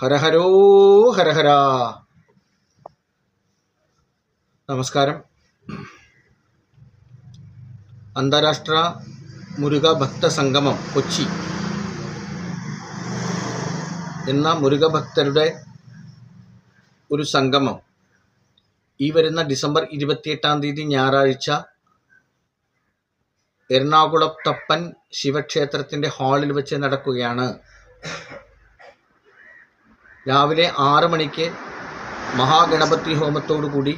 ഹരഹരോ ഹരഹര. നമസ്കാരം. അന്താരാഷ്ട്ര മുരുക ഭക്ത സംഗമം കൊച്ചി എന്ന മുരുക ഭക്തരുടെ ഒരു സംഗമം ഈ വരുന്ന ഡിസംബർ 28 ഞായറാഴ്ച എറണാകുളത്തപ്പൻ ശിവക്ഷേത്രത്തിൻ്റെ ഹാളിൽ വെച്ച് നടക്കുകയാണ്. രാവിലെ 6 മണിക്ക് മഹാഗണപതി ഹോമത്തോടു കൂടി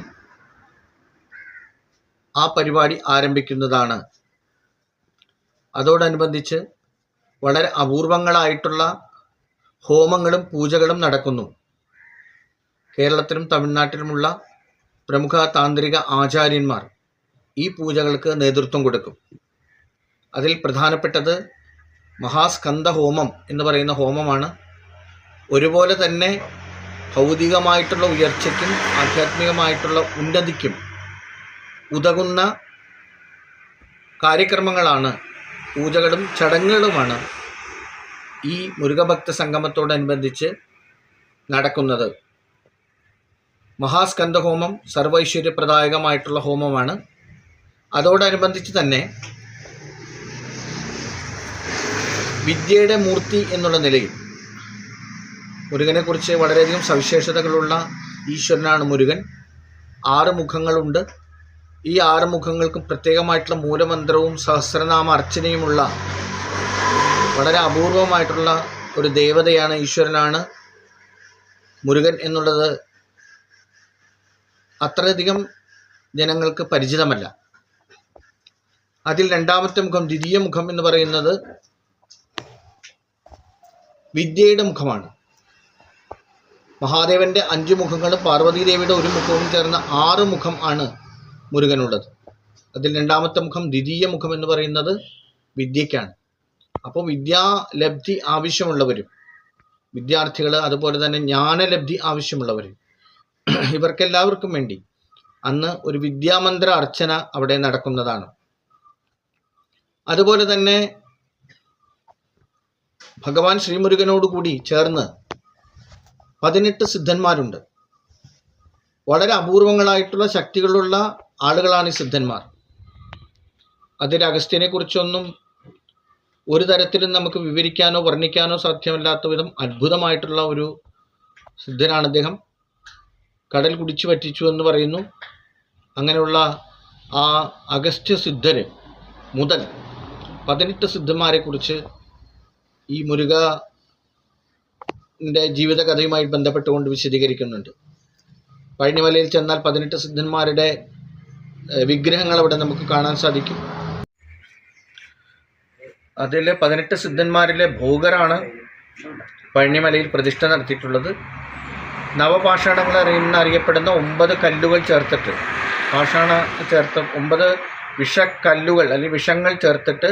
ആ പരിപാടി ആരംഭിക്കുന്നതാണ്. അതോടനുബന്ധിച്ച് വളരെ അപൂർവങ്ങളായിട്ടുള്ള ഹോമങ്ങളും പൂജകളും നടക്കുന്നു. കേരളത്തിലും തമിഴ്നാട്ടിലുമുള്ള പ്രമുഖ താന്ത്രിക ആചാര്യന്മാർ ഈ പൂജകൾക്ക് നേതൃത്വം കൊടുക്കും. അതിൽ പ്രധാനപ്പെട്ടത് മഹാസ്കന്ദ ഹോമം എന്ന് പറയുന്ന ഹോമമാണ്. ഒരുപോലെ തന്നെ ഭൗതികമായിട്ടുള്ള ഉയർച്ചയ്ക്കും ആധ്യാത്മികമായിട്ടുള്ള ഉന്നതിക്കും ഉതകുന്ന കാര്യക്രമങ്ങളാണ്, പൂജകളും ചടങ്ങുകളുമാണ് ഈ മുരുകഭക്ത സംഗമത്തോടനുബന്ധിച്ച് നടക്കുന്നത്. മഹാസ്കന്ദ ഹോമം സർവൈശ്വര്യപ്രദായകമായിട്ടുള്ള ഹോമമാണ്. അതോടനുബന്ധിച്ച് തന്നെ വിദ്യയുടെ മൂർത്തി എന്നുള്ള നിലയിൽ മുരുകനെക്കുറിച്ച് വളരെയധികം സവിശേഷതകളുള്ള ഈശ്വരനാണ് മുരുകൻ. 6 മുഖങ്ങളുണ്ട്. ഈ 6 മുഖങ്ങൾക്കും പ്രത്യേകമായിട്ടുള്ള മൂലമന്ത്രവും സഹസ്രനാമ അർച്ചനയുമുള്ള വളരെ അപൂർവമായിട്ടുള്ള ഒരു ദേവതയാണ്, ഈശ്വരനാണ് മുരുകൻ എന്നുള്ളത് അത്രയധികം ജനങ്ങൾക്ക് പരിചിതമല്ല. അതിൽ രണ്ടാമത്തെ മുഖം, ദ്വിതീയ മുഖം എന്ന് പറയുന്നത് വിദ്യയുടെ മുഖമാണ്. മഹാദേവൻ്റെ 5 മുഖങ്ങളും പാർവതീദേവിയുടെ 1 മുഖവും ചേർന്ന 6 മുഖം ആണ് മുരുകനുള്ളത്. അതിൽ രണ്ടാമത്തെ മുഖം, ദ്വിതീയ മുഖം എന്ന് പറയുന്നത് വിദ്യയ്ക്കാണ്. അപ്പോൾ വിദ്യാലബ്ധി ആവശ്യമുള്ളവരും വിദ്യാർത്ഥികൾ, അതുപോലെ തന്നെ ജ്ഞാനലബ്ധി ആവശ്യമുള്ളവരും, ഇവർക്കെല്ലാവർക്കും വേണ്ടി അന്ന് ഒരു വിദ്യാമന്ത്ര അർച്ചന അവിടെ നടക്കുന്നതാണ്. അതുപോലെ തന്നെ ഭഗവാൻ ശ്രീമുരുകനോടുകൂടി ചേർന്ന് 18 സിദ്ധന്മാരുണ്ട്. വളരെ അപൂർവങ്ങളായിട്ടുള്ള ശക്തികളുള്ള ആളുകളാണ് ഈ സിദ്ധന്മാർ. അതിൽ അഗസ്ത്യനെ കുറിച്ചൊന്നും ഒരു തരത്തിലും നമുക്ക് വിവരിക്കാനോ വർണ്ണിക്കാനോ സാധ്യമല്ലാത്ത വിധം അത്ഭുതമായിട്ടുള്ള ഒരു സിദ്ധനാണ് അദ്ദേഹം. കടൽ കുടിച്ചു പറ്റിച്ചു എന്ന് പറയുന്നു. അങ്ങനെയുള്ള ആ അഗസ്ത്യ സിദ്ധര് മുതൽ 18 സിദ്ധന്മാരെ കുറിച്ച് ഈ മുരുകൻ്റെ ജീവിതകഥയുമായി ബന്ധപ്പെട്ടുകൊണ്ട് വിശദീകരിക്കുന്നുണ്ട്. പഴനിമലയിൽ ചെന്നാൽ 18 സിദ്ധന്മാരുടെ വിഗ്രഹങ്ങൾ അവിടെ നമുക്ക് കാണാൻ സാധിക്കും. അതിൽ 18 സിദ്ധന്മാരിലെ ഭോഗരാണ് പഴനിമലയിൽ പ്രതിഷ്ഠ നടത്തിയിട്ടുള്ളത്. നവപാഷാണങ്ങൾ എന്നറിയപ്പെടുന്ന 9 കല്ലുകൾ ചേർത്തിട്ട്, പാഷാണ ചേർത്ത് 9 വിഷക്കല്ലുകൾ അല്ലെങ്കിൽ വിഷങ്ങൾ ചേർത്തിട്ട്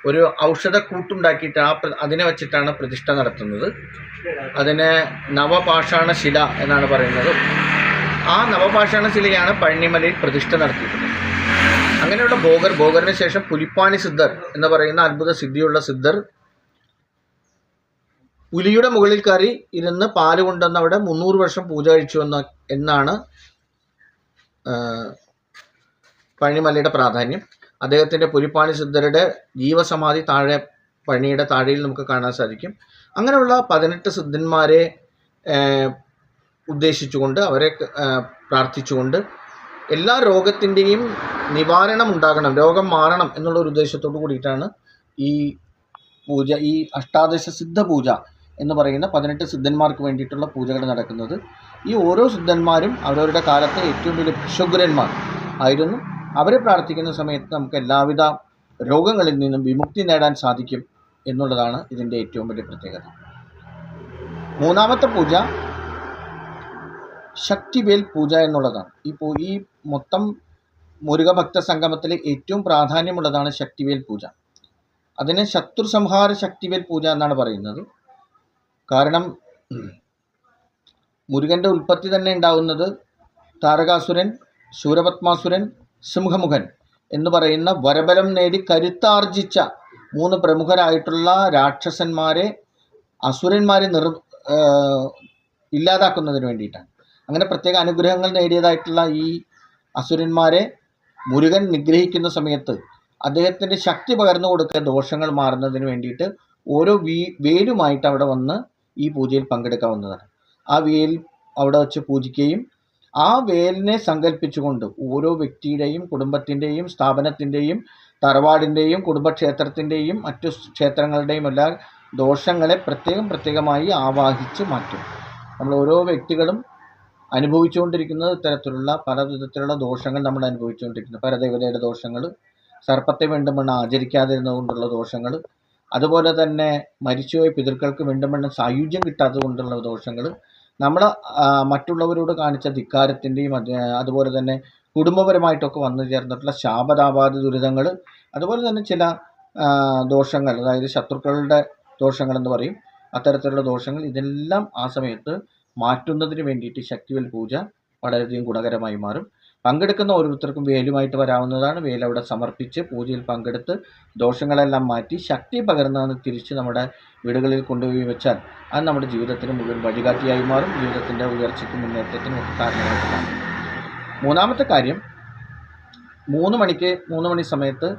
ഒരു ഔഷധക്കൂട്ടുണ്ടാക്കിയിട്ട് അതിനെ വച്ചിട്ടാണ് പ്രതിഷ്ഠ നടത്തുന്നത്. അതിന് നവപാഷാണ ശില എന്നാണ് പറയുന്നത്. ആ നവപാഷാണ ശിലയാണ് പഴനിമലയിൽ പ്രതിഷ്ഠ നടത്തിയിട്ടുള്ളത്. അങ്ങനെയുള്ള ഭോഗറിന് ശേഷം പുലിപ്പാണി സിദ്ധർ എന്ന് പറയുന്ന അത്ഭുത സിദ്ധിയുള്ള സിദ്ധർ പുലിയുടെ മുകളിൽ കയറി ഇരുന്ന് പാല് കൊണ്ടുവന്ന് അവിടെ 300 വർഷം പൂജ കഴിച്ചു എന്നാണ് പഴനിമലയുടെ പ്രാധാന്യം. അദ്ദേഹത്തിൻ്റെ പുലിപ്പാണി സിദ്ധരുടെ ജീവസമാധി താഴെ പഴനിയുടെ താഴെയിൽ നമുക്ക് കാണാൻ സാധിക്കും. അങ്ങനെയുള്ള 18 സിദ്ധന്മാരെ ഉദ്ദേശിച്ചുകൊണ്ട്, അവരെ പ്രാർത്ഥിച്ചുകൊണ്ട് എല്ലാ രോഗത്തിൻ്റെയും നിവാരണം ഉണ്ടാകണം, രോഗം മാറണം എന്നുള്ള ഒരു ഉദ്ദേശത്തോടു കൂടിയിട്ടാണ് ഈ പൂജ, ഈ അഷ്ടാദശ സിദ്ധ പൂജ എന്ന് പറയുന്ന 18 സിദ്ധന്മാർക്ക് വേണ്ടിയിട്ടുള്ള പൂജകൾ നടക്കുന്നത്. ഈ ഓരോ സിദ്ധന്മാരും അവരവരുടെ കാലത്തെ ഏറ്റവും വലിയ ഭിഷഗ്വരന്മാർ ആയിരുന്നു. അവരെ പ്രാർത്ഥിക്കുന്ന സമയത്ത് നമുക്ക് എല്ലാവിധ രോഗങ്ങളിൽ നിന്നും വിമുക്തി നേടാൻ സാധിക്കും എന്നുള്ളതാണ് ഇതിൻ്റെ ഏറ്റവും വലിയ പ്രത്യേകത. മൂന്നാമത്തെ പൂജ ശക്തിവേൽ പൂജ എന്നുള്ളതാണ്. ഈ മൊത്തം മുരുകഭക്ത സംഗമത്തിലെ ഏറ്റവും പ്രാധാന്യമുള്ളതാണ് ശക്തിവേൽ പൂജ. അതിനെ ശത്രു സംഹാര ശക്തിവേൽ പൂജ എന്നാണ് പറയുന്നത്. കാരണം മുരുകൻ്റെ ഉൽപ്പത്തി തന്നെ ഉണ്ടാവുന്നത് താരകാസുരൻ, ശൂരപത്മാസുരൻ, സിംഹമുഖൻ എന്ന് പറയുന്ന വരബലം നേടി കരുത്താർജിച്ച 3 പ്രമുഖരായിട്ടുള്ള രാക്ഷസന്മാരെ, അസുരന്മാരെ ഇല്ലാതാക്കുന്നതിന് വേണ്ടിയിട്ടാണ്. അങ്ങനെ പ്രത്യേക അനുഗ്രഹങ്ങൾ നേടിയതായിട്ടുള്ള ഈ അസുരന്മാരെ മുരുകൻ നിഗ്രഹിക്കുന്ന സമയത്ത് അദ്ദേഹത്തിൻ്റെ ശക്തി പകർന്നു കൊടുക്കുക ദോഷങ്ങൾ മാറുന്നതിന് വേണ്ടിയിട്ട് ഓരോ വേലുമായിട്ട് അവിടെ വന്ന് ഈ പൂജയിൽ പങ്കെടുക്കാവുന്നതാണ്. ആ വേൽ അവിടെ വച്ച് പൂജിക്കുകയും ആ വേലിനെ സങ്കല്പിച്ചുകൊണ്ട് ഓരോ വ്യക്തിയുടെയും കുടുംബത്തിൻ്റെയും സ്ഥാപനത്തിൻ്റെയും തറവാടിൻ്റെയും കുടുംബക്ഷേത്രത്തിൻ്റെയും മറ്റു ക്ഷേത്രങ്ങളുടെയും എല്ലാ ദോഷങ്ങളെ പ്രത്യേകമായി ആവാഹിച്ച് മാറ്റും. നമ്മൾ ഓരോ വ്യക്തികളും അനുഭവിച്ചുകൊണ്ടിരിക്കുന്നത് ഇത്തരത്തിലുള്ള പല വിധത്തിലുള്ള ദോഷങ്ങൾ നമ്മൾ അനുഭവിച്ചുകൊണ്ടിരിക്കുന്നത്. പരദേവതയുടെ ദോഷങ്ങൾ, സർപ്പത്തെ വീണ്ടും വണ്ണം ആചരിക്കാതിരുന്നതുകൊണ്ടുള്ള ദോഷങ്ങൾ, അതുപോലെ തന്നെ മരിച്ചുപോയ പിതൃക്കൾക്ക് വീണ്ടും വണ്ണം സായുജ്യം കിട്ടാത്തത് കൊണ്ടുള്ള ദോഷങ്ങൾ, നമ്മൾ മറ്റുള്ളവരോട് കാണിച്ച ധിക്കാരത്തിൻ്റെയും അതുപോലെ തന്നെ കുടുംബപരമായിട്ടൊക്കെ വന്നു ചേർന്നിട്ടുള്ള ശാപതാപാദ ദുരിതങ്ങൾ, അതുപോലെ തന്നെ ചില ദോഷങ്ങൾ, അതായത് ശത്രുക്കളുടെ ദോഷങ്ങളെന്ന് പറയും, അത്തരത്തിലുള്ള ദോഷങ്ങൾ, ഇതെല്ലാം ആ സമയത്ത് മാറ്റുന്നതിന് വേണ്ടിയിട്ട് ശക്തിവേൽ പൂജ വളരെയധികം ഗുണകരമായി മാറും. പങ്കെടുക്കുന്ന ഓരോരുത്തർക്കും വേലുമായിട്ട് വരാവുന്നതാണ്. വേലവിടെ സമർപ്പിച്ച് പൂജയിൽ പങ്കെടുത്ത് ദോഷങ്ങളെല്ലാം മാറ്റി ശക്തി പകർന്നതെന്ന് തിരിച്ച് നമ്മുടെ വീടുകളിൽ കൊണ്ടുപോയി വെച്ചാൽ അത് നമ്മുടെ ജീവിതത്തിന് മുഴുവൻ വഴികാട്ടിയായി മാറും. ജീവിതത്തിൻ്റെ ഉയർച്ചയ്ക്കും മുന്നേറ്റത്തിനും ഒക്കെ കാരണമായിട്ട് മാറും. മൂന്നാമത്തെ കാര്യം, 3 മണി സമയത്ത്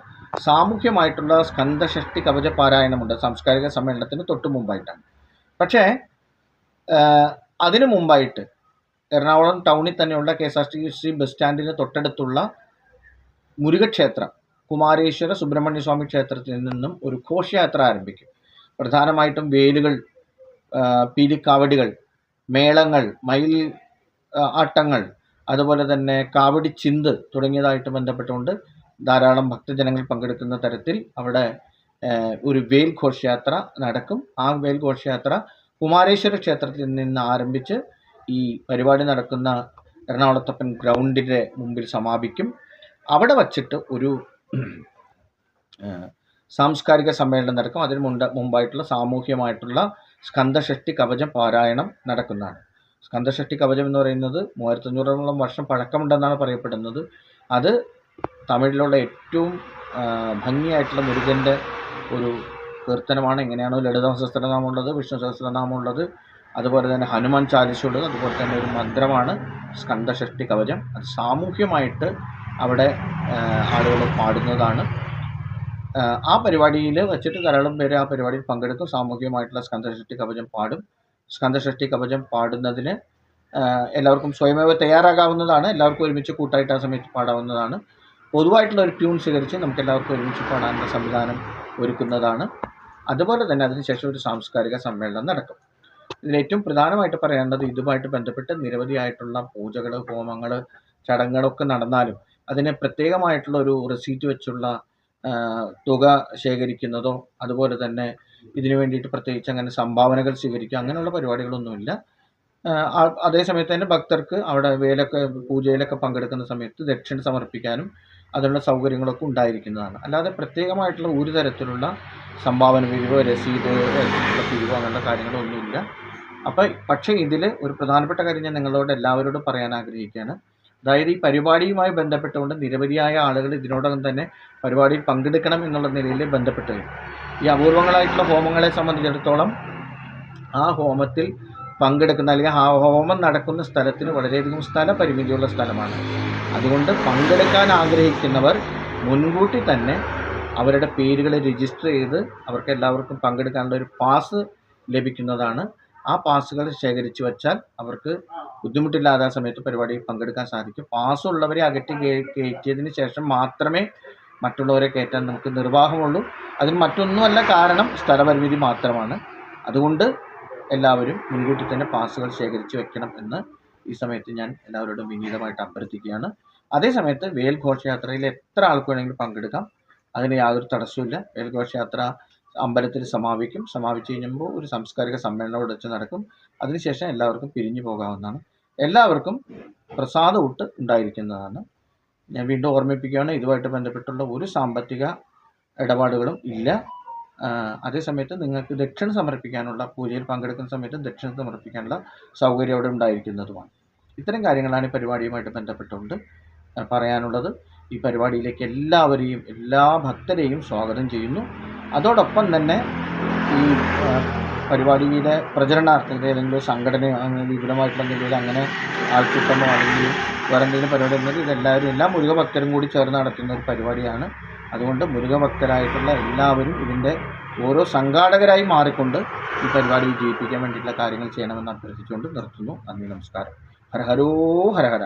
സാമൂഹ്യമായിട്ടുള്ള സ്കന്ദഷഷ്ടി കവച പാരായണമുണ്ട് സാംസ്കാരിക സമ്മേളനത്തിന് തൊട്ട് മുമ്പായിട്ടാണ്. പക്ഷേ അതിനു മുമ്പായിട്ട് എറണാകുളം ടൗണിൽ തന്നെയുള്ള KSRTC ബസ് സ്റ്റാൻഡിന് തൊട്ടടുത്തുള്ള മുരുകക്ഷേത്രം കുമാരേശ്വര സുബ്രഹ്മണ്യ സ്വാമി ക്ഷേത്രത്തിൽ നിന്നും ഒരു ഘോഷയാത്ര ആരംഭിക്കും. പ്രധാനമായിട്ടും വേലുകൾ, പീലിക്കാവടികൾ, മേളങ്ങൾ, മയിൽ ആട്ടങ്ങൾ, അതുപോലെ തന്നെ കാവടി ചിന്ത് തുടങ്ങിയതായിട്ട് ബന്ധപ്പെട്ടുകൊണ്ട് ധാരാളം ഭക്തജനങ്ങൾ പങ്കെടുക്കുന്ന തരത്തിൽ അവിടെ ഒരു വേൽ ഘോഷയാത്ര നടക്കും. ആ വേൽ ഘോഷയാത്ര കുമാരേശ്വര ക്ഷേത്രത്തിൽ നിന്ന് ആരംഭിച്ച് ഈ പരിപാടി നടക്കുന്ന എറണാകുളത്തപ്പൻ ഗ്രൗണ്ടിൻ്റെ മുമ്പിൽ സമാപിക്കും. അവിടെ വച്ചിട്ട് ഒരു സാംസ്കാരിക സമ്മേളനം നടക്കും. അതിന് മുമ്പായിട്ടുള്ള സാമൂഹ്യമായിട്ടുള്ള സ്കന്ദഷഷ്ടി കവചം പാരായണം നടക്കുന്നതാണ്. സ്കന്ദഷഷ്ടി കവചം എന്ന് പറയുന്നത് 3500ഓളം വർഷം പഴക്കമുണ്ടെന്നാണ് പറയപ്പെടുന്നത്. അത് തമിഴിലുള്ള ഏറ്റവും ഭംഗിയായിട്ടുള്ള മുരുകൻ്റെ ഒരു കീർത്തനമാണ്. എങ്ങനെയാണോ ലളിത സഹസ്രനാമമുള്ളത്, വിഷ്ണു സഹസ്രനാമമുള്ളത്, അതുപോലെ തന്നെ ഹനുമാൻ ചാലിസുള്ളത്, അതുപോലെ തന്നെ ഒരു മന്ത്രമാണ് സ്കന്ദഷഷ്ടി കവചം. അത് സാമൂഹ്യമായിട്ട് അവിടെ ആളുകൾ പാടുന്നതാണ്. ആ പരിപാടിയിൽ വെച്ചിട്ട് ധാരാളം പേര് ആ പരിപാടിയിൽ പങ്കെടുക്കും. സാമൂഹികമായിട്ടുള്ള സ്കന്ദഷഷ്ടി കവചം പാടും. സ്കന്ദഷഷ്ടി കവചം പാടുന്നതിന് എല്ലാവർക്കും സ്വയമേവ തയ്യാറാകാവുന്നതാണ്. എല്ലാവർക്കും ഒരുമിച്ച് കൂട്ടായിട്ട് ആ സമയത്ത് പാടാവുന്നതാണ്. പൊതുവായിട്ടുള്ള ഒരു ട്യൂൺ സ്വീകരിച്ച് നമുക്ക് എല്ലാവർക്കും ഒരുമിച്ച് പാടാനുള്ള സംവിധാനം ഒരുക്കുന്നതാണ്. അതുപോലെ തന്നെ അതിനുശേഷം ഒരു സാംസ്കാരിക സമ്മേളനം നടക്കും. ഇതിലേറ്റവും പ്രധാനമായിട്ട് പറയേണ്ടത് ഇതുമായിട്ട് ബന്ധപ്പെട്ട് നിരവധിയായിട്ടുള്ള പൂജകൾ, ഹോമങ്ങൾ, ചടങ്ങുകളൊക്കെ നടന്നാലും അതിന് പ്രത്യേകമായിട്ടുള്ള ഒരു റെസീറ്റ് വെച്ചുള്ള തുക ശേഖരിക്കുന്നതോ അതുപോലെ തന്നെ ഇതിനു വേണ്ടിയിട്ട് പ്രത്യേകിച്ച് അങ്ങനെ സംഭാവനകൾ സ്വീകരിക്കുക അങ്ങനെയുള്ള പരിപാടികളൊന്നുമില്ല. അതേസമയത്ത് തന്നെ ഭക്തർക്ക് അവിടെ പൂജയിലൊക്കെ പങ്കെടുക്കുന്ന സമയത്ത് ദക്ഷിണ സമർപ്പിക്കാനും അതിനുള്ള സൗകര്യങ്ങളൊക്കെ ഉണ്ടായിരിക്കുന്നതാണ്. അല്ലാതെ പ്രത്യേകമായിട്ടുള്ള ഒരു തരത്തിലുള്ള സംഭാവന പിരിവോ രസീത് പിരിവോ അങ്ങനെയുള്ള കാര്യങ്ങളൊന്നുമില്ല. പക്ഷേ ഇതിൽ ഒരു പ്രധാനപ്പെട്ട കാര്യം ഞാൻ നിങ്ങളോട് എല്ലാവരോടും പറയാൻ ആഗ്രഹിക്കുകയാണ്. അതായത് ഈ പരിപാടിയുമായി ബന്ധപ്പെട്ടുകൊണ്ട് നിരവധിയായ ആളുകൾ ഇതിനോടകം തന്നെ പരിപാടിയിൽ പങ്കെടുക്കണം എന്നുള്ള നിലയിൽ ബന്ധപ്പെട്ട് വരും. ഈ അപൂർവങ്ങളായിട്ടുള്ള ഹോമങ്ങളെ സംബന്ധിച്ചിടത്തോളം ആ ഹോമത്തിൽ പങ്കെടുക്കുന്ന അല്ലെങ്കിൽ ആ ഹോമം നടക്കുന്ന സ്ഥലത്തിന് വളരെയധികം സ്ഥല പരിമിതിയുള്ള സ്ഥലമാണ്. അതുകൊണ്ട് പങ്കെടുക്കാൻ ആഗ്രഹിക്കുന്നവർ മുൻകൂട്ടി തന്നെ അവരുടെ പേരുകൾ രജിസ്റ്റർ ചെയ്ത് അവർക്ക് എല്ലാവർക്കും പങ്കെടുക്കാനുള്ള ഒരു പാസ് ലഭിക്കുന്നതാണ്. ആ പാസുകൾ ശേഖരിച്ച് വച്ചാൽ അവർക്ക് ബുദ്ധിമുട്ടില്ലാതെ ആ സമയത്ത് പരിപാടിയിൽ പങ്കെടുക്കാൻ സാധിക്കും. പാസ്സുള്ളവരെ അകറ്റി കയറ്റിയതിന് ശേഷം മാത്രമേ മറ്റുള്ളവരെ കയറ്റാൻ നമുക്ക് നിർവാഹമുള്ളൂ. അതിന് മറ്റൊന്നുമല്ല, കാരണം സ്ഥലപരിമിതി മാത്രമാണ്. അതുകൊണ്ട് എല്ലാവരും മുൻകൂട്ടി തന്നെ പാസുകൾ ശേഖരിച്ച് വെക്കണം എന്ന് ഈ സമയത്ത് ഞാൻ എല്ലാവരോടും വിനീതമായിട്ട് അഭ്യർത്ഥിക്കുകയാണ്. അതേസമയത്ത് വേൽ ഘോഷയാത്രയിൽ എത്ര ആൾക്ക് വേണമെങ്കിലും പങ്കെടുക്കാം, അതിന് യാതൊരു തടസ്സമില്ല. വേൽ ഘോഷയാത്ര അമ്പലത്തിൽ സമാപിച്ചു കഴിയുമ്പോൾ ഒരു സാംസ്കാരിക സമ്മേളനം വെച്ച് നടക്കും. അതിനുശേഷം എല്ലാവർക്കും പിരിഞ്ഞു പോകാവുന്നതാണ്. എല്ലാവർക്കും പ്രസാദ ഊട്ട് ഉണ്ടായിരിക്കുന്നതാണ്. ഞാൻ വീണ്ടും ഓർമ്മിപ്പിക്കുകയാണ്, ഇതുമായിട്ട് ബന്ധപ്പെട്ടുള്ള ഒരു സാമ്പത്തിക ഇടപാടുകളും ഇല്ല. അതേസമയത്ത് നിങ്ങൾക്ക് ദക്ഷിണ സമർപ്പിക്കാനുള്ള, പൂജയിൽ പങ്കെടുക്കുന്ന സമയത്ത് ദക്ഷിണ സമർപ്പിക്കാനുള്ള സൗകര്യം അവിടെ ഉണ്ടായിരിക്കുന്നതുമാണ്. ഇത്തരം കാര്യങ്ങളാണ് ഈ പരിപാടിയുമായിട്ട് ബന്ധപ്പെട്ടുകൊണ്ട് പറയാനുള്ളത്. ഈ പരിപാടിയിലേക്ക് എല്ലാവരെയും, എല്ലാ ഭക്തരെയും സ്വാഗതം ചെയ്യുന്നു. അതോടൊപ്പം തന്നെ ഈ പരിപാടിയുടെ പ്രചരണാർത്ഥം ഏതെങ്കിലും സംഘടനയോ അങ്ങനെ വിപുലമായിട്ടുള്ള എന്തെങ്കിലും അങ്ങനെ ആൾക്കൂട്ടമോ അല്ലെങ്കിൽ വേറെ എന്തെങ്കിലും പരിപാടി ഉണ്ടെങ്കിൽ ഇതെല്ലാവരും എല്ലാ മുരുക ഭക്തരും കൂടി ചേർന്ന് നടത്തുന്ന ഒരു പരിപാടിയാണ്. അതുകൊണ്ട് മുരുക ഭക്തരായിട്ടുള്ള എല്ലാവരും ഇതിൻ്റെ ഓരോ സംഘാടകരായി മാറിക്കൊണ്ട് ഈ പരിപാടി വിജയിപ്പിക്കാൻ വേണ്ടിയിട്ടുള്ള കാര്യങ്ങൾ ചെയ്യണമെന്ന് അഭ്യർത്ഥിച്ചുകൊണ്ട് നിർത്തുന്നു. നന്ദി, നമസ്കാരം. ഹര ഹരോ ഹര ഹര.